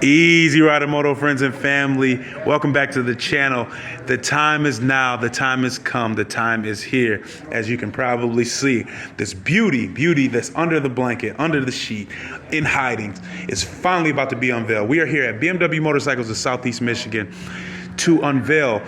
Eazyrydermoto friends and family, welcome back to the channel. The time is now, the time has come, the time is here. As you can probably see, this beauty that's under the blanket, under the sheet, in hiding, is finally about to be unveiled. We are here at BMW Motorcycles of Southeast Michigan to unveil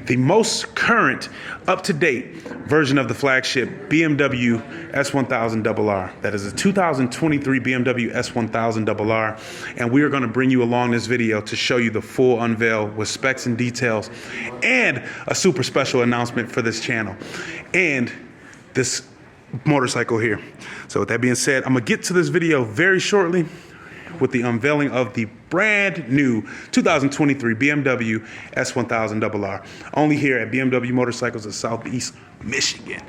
the most current, up-to-date version of the flagship BMW S1000RR. That is a 2023 BMW S1000RR, and we are going to bring you along this video to show you the full unveil with specs and details, and a super special announcement for this channel, and this motorcycle here. So with that being said, I'm going to get to this video very shortly with the unveiling of the brand new 2023 BMW S1000RR, only here at BMW Motorcycles of Southeast Michigan.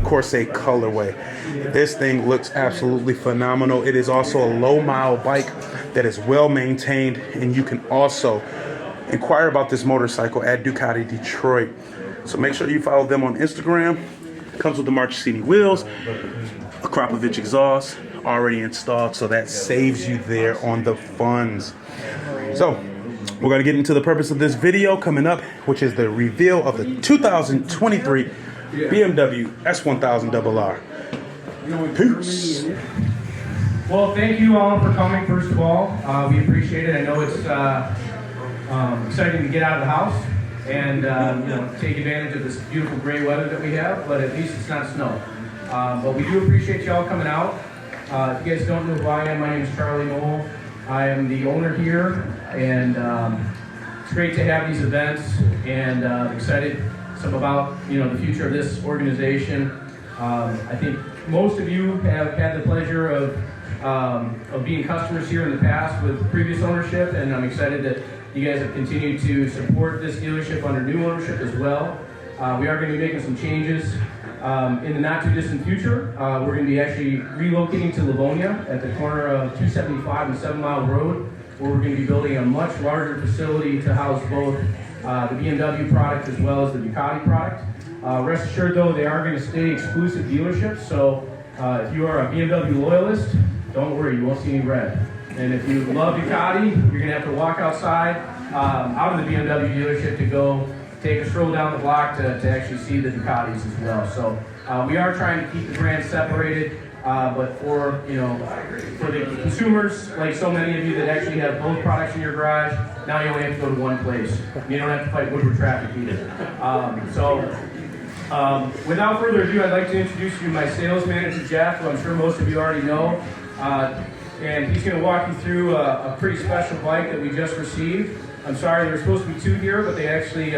Corsair colorway. This thing looks absolutely phenomenal. It is also a low mile bike that is well maintained, and you can also inquire about this motorcycle at Ducati Detroit. So make sure you follow them on Instagram. Comes with the Marchesini wheels, a Krapovich exhaust already installed, so that saves you there on the funds. So we're going to get into the purpose of this video coming up, which is the reveal of the 2023 BMW S1000RR. Peace. Well, thank you all for coming, first of all. We appreciate it. I know it's exciting to get out of the house and take advantage of this beautiful gray weather that we have, but at least it's not snow. But we do appreciate you all coming out. If you guys don't know who I am, my name is Charlie Mole. I am the owner here, and it's great to have these events, and excited about the future of this organization. I think most of you have had the pleasure of being customers here in the past with previous ownership, and I'm excited that you guys have continued to support this dealership under new ownership as well. We are going to be making some changes in the not too distant future. We're going to be actually relocating to Livonia at the corner of 275 and 7 Mile Road, where we're going to be building a much larger facility to house both the BMW product as well as the Ducati product. Rest assured though, they are going to stay exclusive dealerships, so if you are a BMW loyalist, don't worry, you won't see any red. And if you love Ducati, you're going to have to walk outside, out of the BMW dealership to go take a stroll down the block to actually see the Ducatis as well. So we are trying to keep the brands separated. But for the consumers, like so many of you that actually have both products in your garage, now you only have to go to one place. You don't have to fight Woodward traffic either. Without further ado, I'd like to introduce you to my sales manager, Jeff, who I'm sure most of you already know. and he's going to walk you through a pretty special bike that we just received. I'm sorry, there were supposed to be 2 here, but they actually,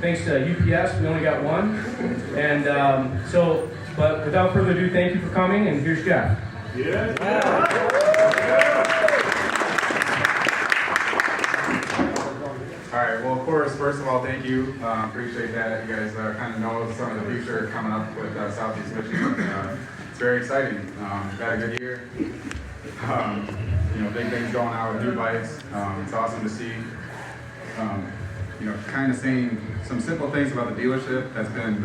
thanks to UPS, we only got 1. And but without further ado, thank you for coming, and here's Jeff. All right, well, of course, first of all, thank you. Appreciate that. You guys kind of know some of the future coming up with Southeast Michigan. It's very exciting. Had a good year. Big things going on with new bikes. It's awesome to see. Kind of saying some simple things about the dealership. That's been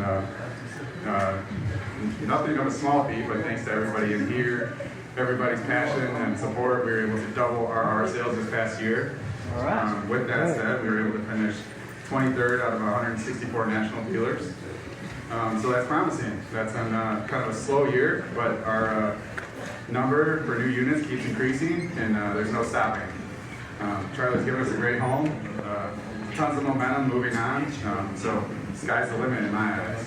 nothing of a small feat, but thanks to everybody in here, everybody's passion and support, we were able to double our sales this past year. All right. With that said, we were able to finish 23rd out of 164 national dealers. So that's promising. That's on kind of a slow year, but our number for new units keeps increasing, and there's no stopping. Charlie's given us a great home, tons of momentum moving on, so sky's the limit in my eyes.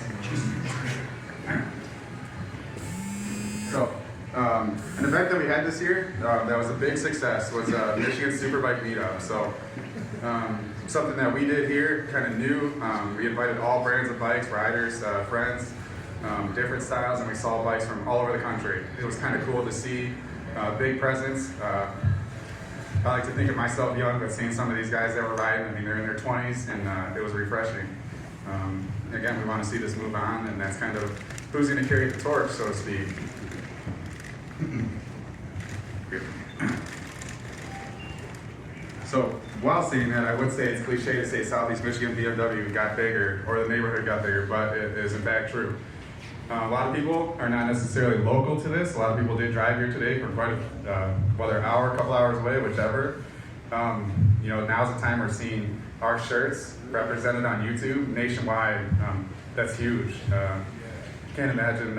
So, an event that we had this year that was a big success was Michigan Superbike Meetup. So, something that we did here, kind of new. We invited all brands of bikes, riders, friends, different styles, and we saw bikes from all over the country. It was kind of cool to see big presence. I like to think of myself young, but seeing some of these guys that were riding, I mean, they're in their 20s, and it was refreshing. Again, we want to see this move on, and that's kind of who's going to carry the torch, so to speak. So, while saying that, I would say it's cliche to say Southeast Michigan BMW got bigger, or the neighborhood got bigger, but it is in fact true. A lot of people are not necessarily local to this. A lot of people did drive here today for quite whether an hour, a couple hours away, whichever. Now's the time we're seeing our shirts represented on YouTube nationwide. That's huge. Can't imagine,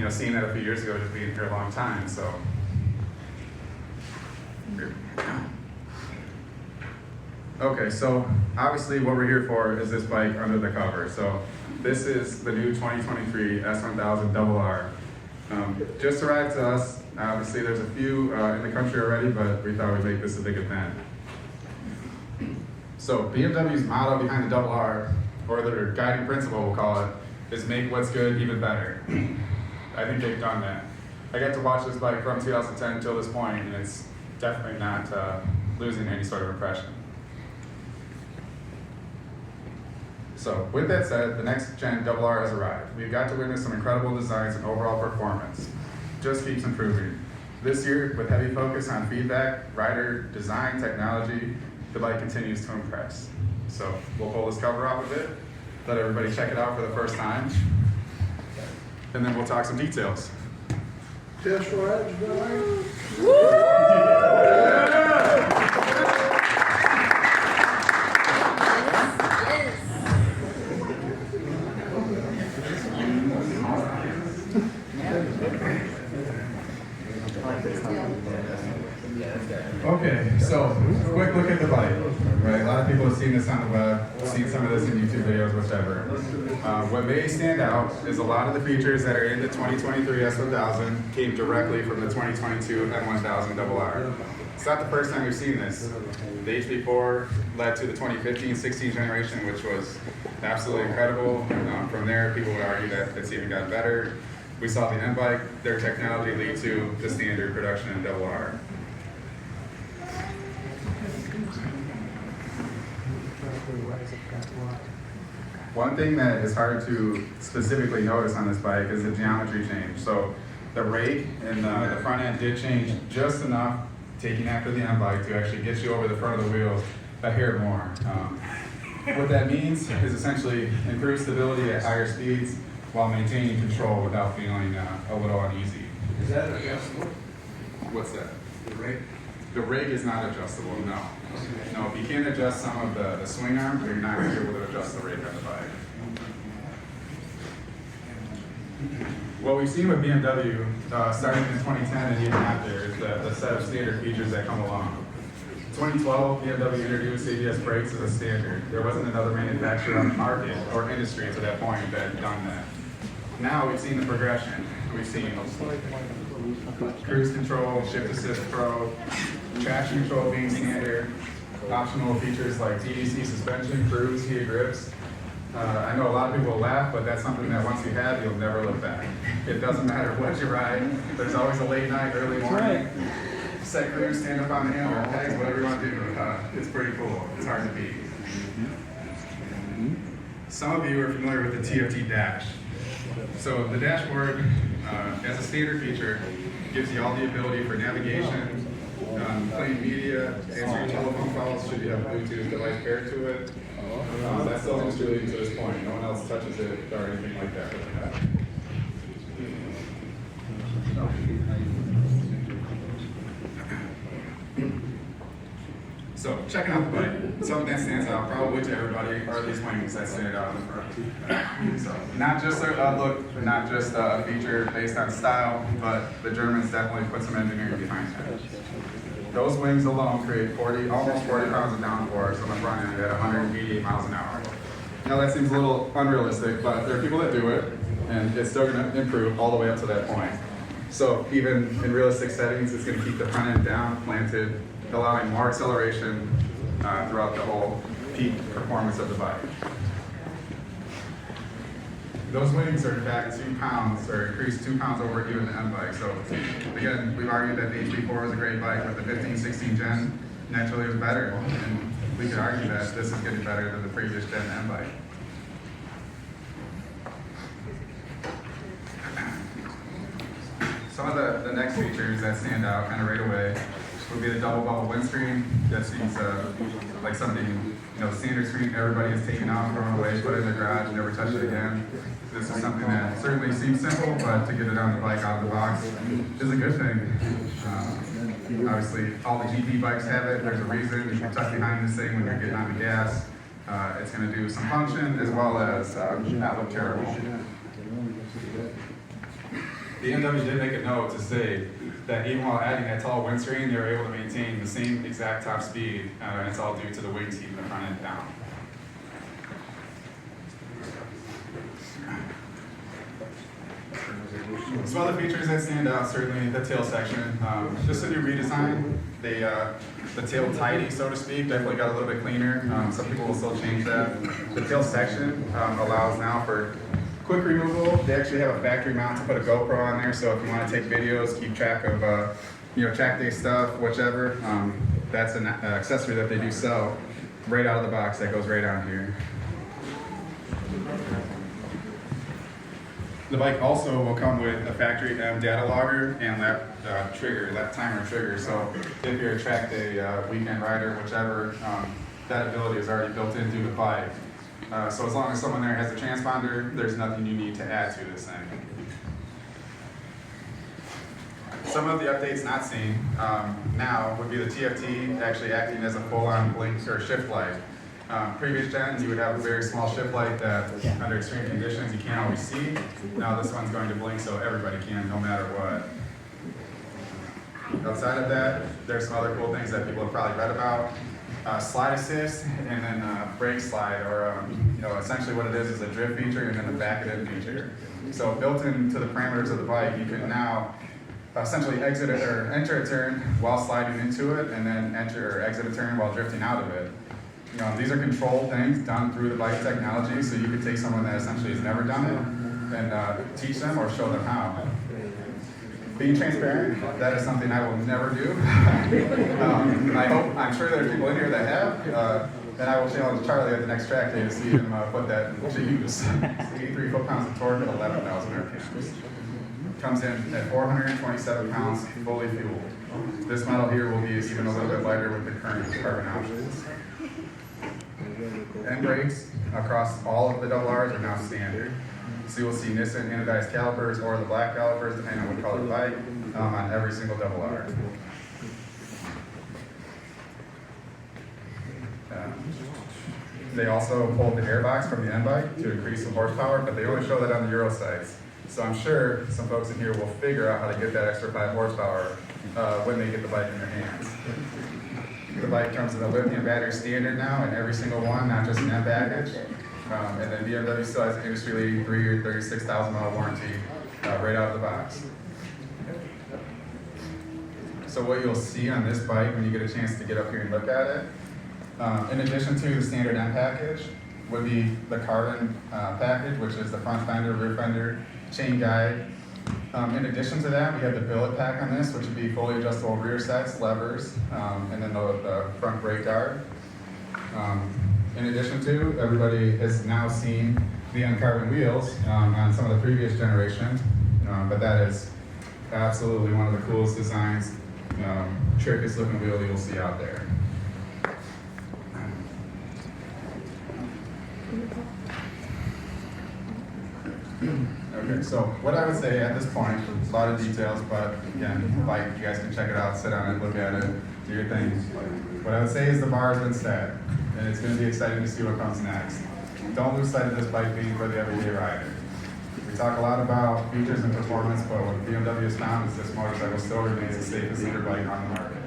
seeing that a few years ago, just being here a long time. So. Okay, so obviously what we're here for is this bike under the cover. So this is the new 2023 S1000 RR. Just arrived to us. Obviously there's a few in the country already, but we thought we'd make this a big event. So BMW's motto behind the RR, or their guiding principle we'll call it, is make what's good even better. I think they've done that. I got to watch this bike from 2010 until this point, and it's definitely not losing any sort of impression. So, with that said, the next gen RR has arrived. We've got to witness some incredible designs and overall performance. Just keeps improving. This year, with heavy focus on feedback, rider, design, technology, the bike continues to impress. So, we'll pull this cover off of it, let everybody check it out for the first time, and then we'll talk some details. Test rides, Okay, so quick look at the bike. Right, a lot of people have seen this on the web, seen some of this in YouTube videos, whichever. What may stand out is a lot of the features that are in the 2023 S1000 came directly from the 2022 M1000 RR. It's not the first time we've seen this. The HP4 led to the 2015-16 generation, which was absolutely incredible. From there, people would argue that it's even gotten better. We saw the M-Bike, their technology lead to the standard production in RR. One thing that is hard to specifically notice on this bike is the geometry change. So the rake and the front end did change just enough, taking after the M-Bike, to actually get you over the front of the wheels a hair more. What that means is essentially improved stability at higher speeds while maintaining control without feeling a little uneasy. Is that adjustable? What's that? The rate? The rake is not adjustable, no. No, you can adjust some of the swing arm, but you're not going to be able to adjust the rake on the bike. What we've seen with BMW, starting in 2010 and even after, is the set of standard features that come along. 2012, BMW introduced ABS brakes as a standard. There wasn't another manufacturer on the market or industry to that point that had done that. Now we've seen the progression. We've seen Cruise control, shift assist pro, traction control being standard, optional features like TDC suspension, cruise, heated grips. I know a lot of people will laugh, but that's something that once you have, you'll never look back. It doesn't matter what you ride. There's always a late night, early morning. Set cruise, stand up on the handle, pegs, whatever you want to do. It's pretty cool. It's hard to beat. Some of you are familiar with the TFT dash. So the dashboard, as a standard feature, gives you all the ability for navigation, playing media, answering telephone calls should you have a Bluetooth device paired to it. That's still industry leading to this point. No one else touches it or anything like that. So checking out the bike, something that stands out probably to everybody are these wings that stand out in the front. So not just a look, not just a feature based on style, but the Germans definitely put some engineering behind that. Those wings alone create almost 40 pounds of downforce on the front end at 188 miles an hour. Now that seems a little unrealistic, but there are people that do it, and it's still going to improve all the way up to that point. So even in realistic settings, it's going to keep the front end down, planted, allowing more acceleration throughout the whole peak performance of the bike. Those wings are in fact 2 pounds, or increased 2 pounds over even the M bike. So again, we've argued that the HB4 was a great bike, but the 15-16 Gen naturally was better. And we could argue that this is getting better than the previous Gen M bike. Some of the next features that stand out kind of right away would be the double bubble windscreen. That seems like something, the standard screen everybody has taken out, thrown away, put it in their garage, never touched it again. This is something that certainly seems simple, but to get it on the bike out of the box is a good thing. Obviously, all the GP bikes have it. There's a reason. You can tuck behind this thing when you're getting on the gas. It's going to do some function as well as not look terrible. The BMW did make a note to say that even while adding that tall windscreen, they were able to maintain the same exact top speed, and it's all due to the wings keeping the front end down. Some other features that stand out, certainly the tail section. Just a new redesign. The tail tidy, so to speak, definitely got a little bit cleaner. Some people will still change that. The tail section allows now for quick removal. They actually have a factory mount to put a GoPro on there, so if you want to take videos, keep track of track day stuff, whichever, that's an accessory that they do sell right out of the box that goes right on here. The bike also will come with a factory M data logger and lap timer trigger. So if you're a track day, weekend rider, whichever, that ability is already built into the bike. So as long as someone there has a transponder, there's nothing you need to add to this thing. Some of the updates not seen now would be the TFT actually acting as a full-on blink or shift light. Previous gens, you would have a very small shift light that under extreme conditions you can't always see. Now this one's going to blink so everybody can, no matter what. Outside of that, there's some other cool things that people have probably read about. Slide assist and then brake slide, or essentially what it is a drift feature and then a back it in feature. So built into the parameters of the bike, you can now essentially exit it or enter a turn while sliding into it, and then enter or exit a turn while drifting out of it. These are controlled things done through the bike technology, so you could take someone that essentially has never done it and teach them or show them how. Being transparent, that is something I will never do. I'm sure there's people in here that have, and I will challenge Charlie at the next track day to see him put that to use. 83 foot-pounds of torque at 11,000 RPMs. Comes in at 427 pounds, fully fueled. This model here will be even a little bit lighter with the current carbon options. End brakes across all of the double Rs are now standard. So you'll see Nissan anodized calipers or the black calipers, depending on what color bike, on every single double R. They also pulled the airbox from the N bike to increase the horsepower, but they only show that on the Euro sites. So I'm sure some folks in here will figure out how to get that extra 5 horsepower when they get the bike in their hands. The bike comes with a lithium battery standard now in every single one, not just in that package. And then BMW still has an industry-leading 3 or 36,000 mile warranty right out of the box. So what you'll see on this bike when you get a chance to get up here and look at it, in addition to the standard M package, would be the carbon package, which is the front fender, rear fender, chain guide. In addition to that, we have the billet pack on this, which would be fully adjustable rear sets, levers, and then the front brake guard. In addition to, everybody has now seen the carbon wheels on some of the previous generation, but that is absolutely one of the coolest designs, trickiest looking wheel you'll see out there. Okay, so what I would say at this point, a lot of details, but again, like you guys can check it out, sit on it, look at it, do your thing. What I would say is the bar has been set, and it's going to be exciting to see what comes next. Don't lose sight of this bike being for the everyday rider. We talk a lot about features and performance, but what BMW has found is this motorcycle still remains the safest leader bike on the market.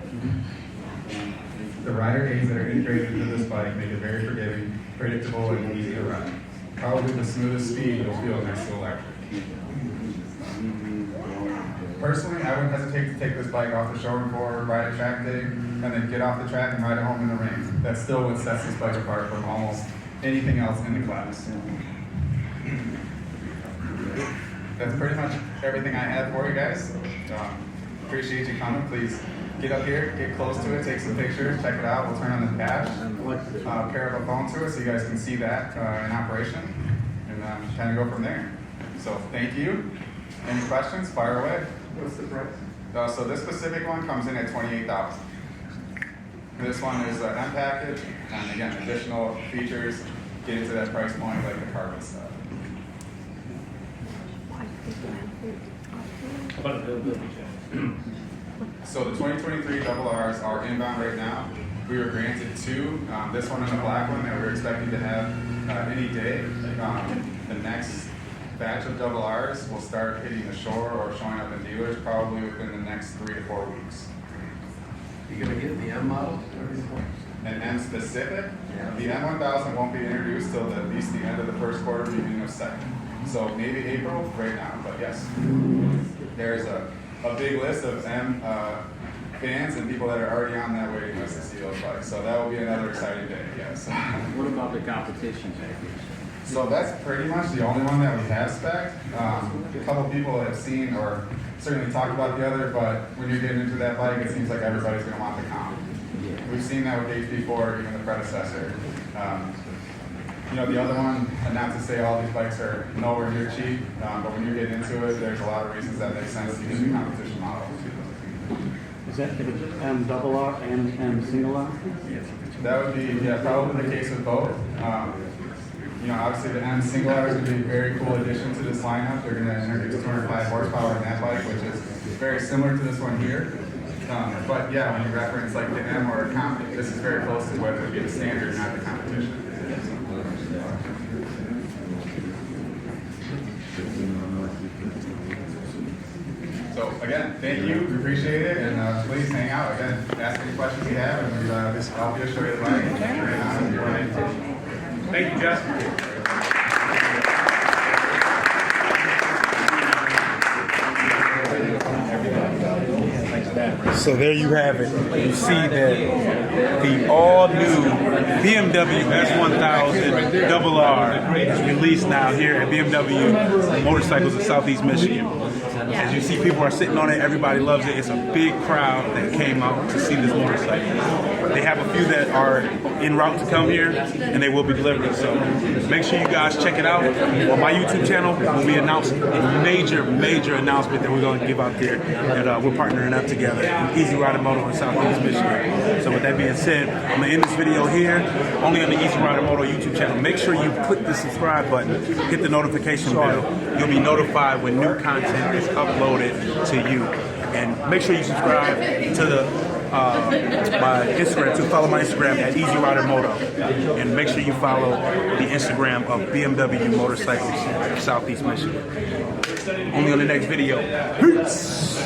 The rider aids that are integrated into this bike make it very forgiving, predictable, and easy to ride. Probably the smoothest speed you'll feel next to electric. Personally, I wouldn't hesitate to take this bike off the showroom floor, ride a track day, and then get off the track and ride it home in the rain. That's still what sets this bike apart from almost anything else in the class. That's pretty much everything I have for you guys. Appreciate you coming. Please get up here, get close to it, take some pictures, check it out. We'll turn on the dash, pair up a phone to it so you guys can see that in operation, and kind of go from there. So thank you. Any questions? Fire away. What's the price? So this specific one comes in at $28,000. This one is an M package, and again, additional features get into that price point like the carbon stuff. How about availability check? So the 2023 double Rs are inbound right now. We were granted 2. This one and the black one that we're expecting to have any day. The next batch of double Rs will start hitting the shore or showing up in dealers probably within the next 3 to 4 weeks. You gonna get the M model? And M specific, Yeah. the M1000 won't be introduced till at least the end of the first quarter, beginning of second. So maybe April, right now, but yes. There's a big list of M fans and people that are already on that waiting list to see those bikes. So that will be another exciting day, yes. What about the competition package? So that's pretty much the only one that we have spec'd. A couple people have seen or certainly talked about the other, but when you're getting into that bike, it seems like everybody's going to want the comp. We've seen that with HP4, even the predecessor. You know, the other one, and not to say all these bikes are nowhere near cheap, but when you're getting into it, there's a lot of reasons that make sense to use the competition model. Is that M double R and M single R? That would be, yeah, probably the case with both. You know, obviously the M single R is going to be a very cool addition to this lineup. They're going to introduce 205 horsepower in that bike, which is very similar to this one here. But yeah, when you reference like the M or a comp, this is very close to what would be the standard, not the competition. So again, thank you, we appreciate it, and please hang out. Again, ask any questions you have, and I'll be sure to like Thank you, Jeff. So there you have it. You see that the all-new BMW S1000 Double R is released now here at BMW Motorcycles in Southeast Michigan. As you see, people are sitting on it. Everybody loves it. It's a big crowd that came out to see this motorcycle. They have a few that are en route to come here, and they will be delivered. So make sure you guys check it out. On my YouTube channel, when we announce a major announcement that we're going to give out there, that we're partnering up together, Eazyrydermoto in Southeast Michigan. So with that being said, I'm going to end this video here, only on the Eazyrydermoto YouTube channel. Make sure you click the subscribe button, hit the notification bell. You'll be notified when new content is uploaded to you. And make sure you subscribe to the my Instagram, to follow my Instagram at Eazyrydermoto, and make sure you follow the Instagram of BMW Motorcycles Southeast Michigan. Only on the next video. Peace.